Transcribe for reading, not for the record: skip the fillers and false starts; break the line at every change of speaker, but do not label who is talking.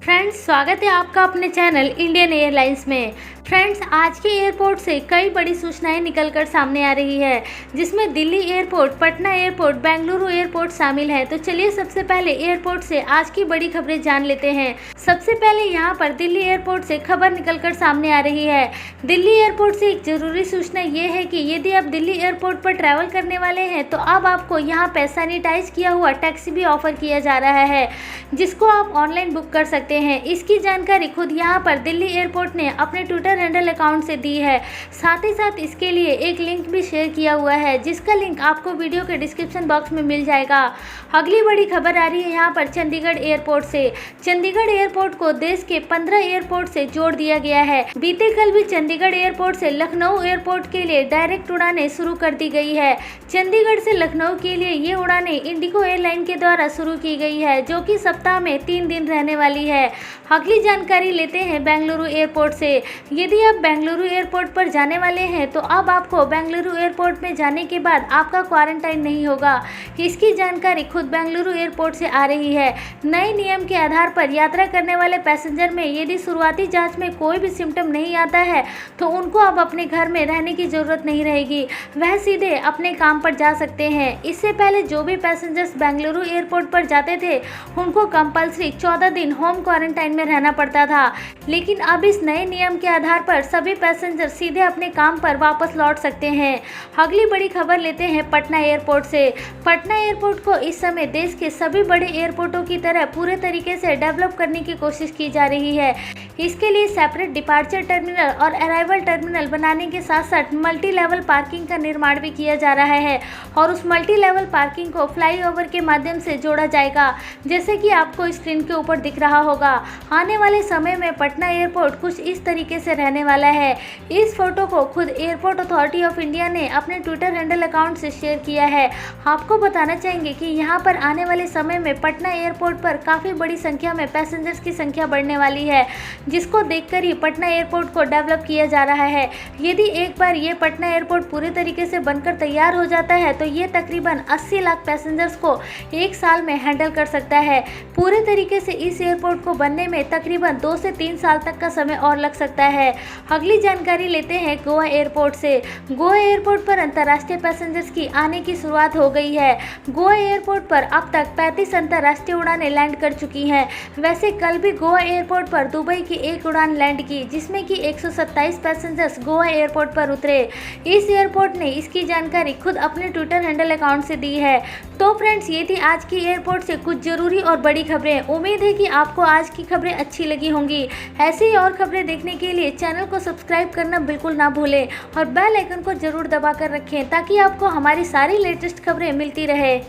Friends, स्वागत है आपका अपने चैनल इंडियन एयरलाइंस में। फ्रेंड्स, आज के एयरपोर्ट से कई बड़ी सूचनाएं निकलकर सामने आ रही है, जिसमें Delhi airport, Patna airport, Bengaluru airport शामिल है। तो चलिए सबसे पहले एयरपोर्ट से आज की बड़ी खबरें जान लेते हैं। सबसे पहले यहां पर दिल्ली एयरपोर्ट से खबर निकलकर सामने आ रही है। दिल्ली एयरपोर्ट से एक जरूरी सूचना ये है कि यदि आप दिल्ली एयरपोर्ट पर ट्रैवल करने वाले हैं तो अब आपको यहाँ पर सैनिटाइज किया हुआ टैक्सी भी ऑफर किया जा रहा है, जिसको आप ऑनलाइन बुक कर सकते हैं। इसकी जानकारी खुद यहाँ पर दिल्ली एयरपोर्ट ने अपने ट्विटर हैंडल अकाउंट से दी है। साथ ही साथ इसके लिए एक लिंक भी शेयर किया हुआ है, जिसका लिंक आपको वीडियो के डिस्क्रिप्शन बॉक्स में मिल जाएगा। अगली बड़ी खबर आ रही है यहाँ पर चंडीगढ़ एयरपोर्ट से। चंडीगढ़ एयरपोर्ट को देश के 15 एयरपोर्ट से जोड़ दिया गया है। बीते कल भी चंडीगढ़ एयरपोर्ट से लखनऊ एयरपोर्ट के लिए डायरेक्ट उड़ानें शुरू कर दी गई है। चंडीगढ़ से लखनऊ के लिए ये उड़ानें इंडिगो एयरलाइन के द्वारा शुरू की गई है, जो कि सप्ताह में 3 दिन रहने वाली है। अगली जानकारी लेते हैं बेंगलुरु एयरपोर्ट से। यदि आप बेंगलुरु एयरपोर्ट पर जाने वाले हैं तो अब आपको बेंगलुरु एयरपोर्ट में जाने के बाद आपका क्वारंटाइन नहीं होगा। इसकी जानकारी खुद बेंगलुरु एयरपोर्ट से आ रही है। नए नियम के आधार पर यात्रा करने वाले पैसेंजर में यदि शुरुआती जांच में कोई भी सिम्टम नहीं आता है तो उनको अब अपने घर में रहने की जरूरत नहीं रहेगी, वह सीधे अपने काम पर जा सकते हैं। इससे पहले जो भी पैसेंजर्स बेंगलुरु एयरपोर्ट पर जाते थे उनको कंपल्सरी 14 दिन होम क्वारंटाइन में रहना पड़ता था, लेकिन अब इस नए नियम के आधार पर सभी पैसेंजर सीधे अपने काम पर वापस लौट सकते हैं। अगली बड़ी खबर लेते हैं पटना एयरपोर्ट से। पटना एयरपोर्ट को इस समय देश के सभी बड़े एयरपोर्टों की तरह पूरे तरीके से डेवलप करने की कोशिश की जा रही है। इसके लिए सेपरेट डिपार्चर टर्मिनल और अराइवल टर्मिनल बनाने के साथ साथ मल्टी लेवल पार्किंग का निर्माण भी किया जा रहा है, और उस मल्टी लेवल पार्किंग को फ्लाईओवर के माध्यम से जोड़ा जाएगा, जैसे कि आपको स्क्रीन के ऊपर दिख रहा होगा। आने वाले समय में पटना एयरपोर्ट कुछ इस तरीके से रहने वाला है। इस फोटो को खुद एयरपोर्ट अथॉरिटी ऑफ इंडिया ने अपने ट्विटर हैंडल अकाउंट से शेयर किया है। आपको बताना चाहेंगे कि यहाँ पर आने वाले समय में पटना एयरपोर्ट पर काफ़ी बड़ी संख्या में पैसेंजर्स की संख्या बढ़ने वाली है, जिसको देखकर ही पटना एयरपोर्ट को डेवलप किया जा रहा है। यदि एक बार ये पटना एयरपोर्ट पूरे तरीके से बनकर तैयार हो जाता है तो ये तकरीबन 80 लाख पैसेंजर्स को एक साल में हैंडल कर सकता है। पूरे तरीके से इस एयरपोर्ट को बनने में तकरीबन 2 से 3 साल तक का समय और लग सकता है। अगली जानकारी लेते हैं गोवा एयरपोर्ट से। गोवा एयरपोर्ट पर अंतर्राष्ट्रीय पैसेंजर्स की आने की शुरुआत हो गई है। गोवा एयरपोर्ट पर अब तक 35 अंतर्राष्ट्रीय उड़ानें लैंड कर चुकी हैं। वैसे कल भी गोवा एयरपोर्ट पर दुबई की एक उड़ान लैंड की, जिसमें कि 127 पैसेंजर्स गोवा एयरपोर्ट पर उतरे। इस एयरपोर्ट ने इसकी जानकारी खुद अपने ट्विटर हैंडल अकाउंट से दी है। तो फ्रेंड्स, ये थी आज की एयरपोर्ट से कुछ जरूरी और बड़ी खबरें। उम्मीद है कि आपको आज की खबरें अच्छी लगी होंगी। ऐसे ही और खबरें देखने के लिए चैनल को सब्सक्राइब करना बिल्कुल ना भूलें और बेल आइकन को जरूर दबा कर रखें, ताकि आपको हमारी सारी लेटेस्ट खबरें मिलती रहे।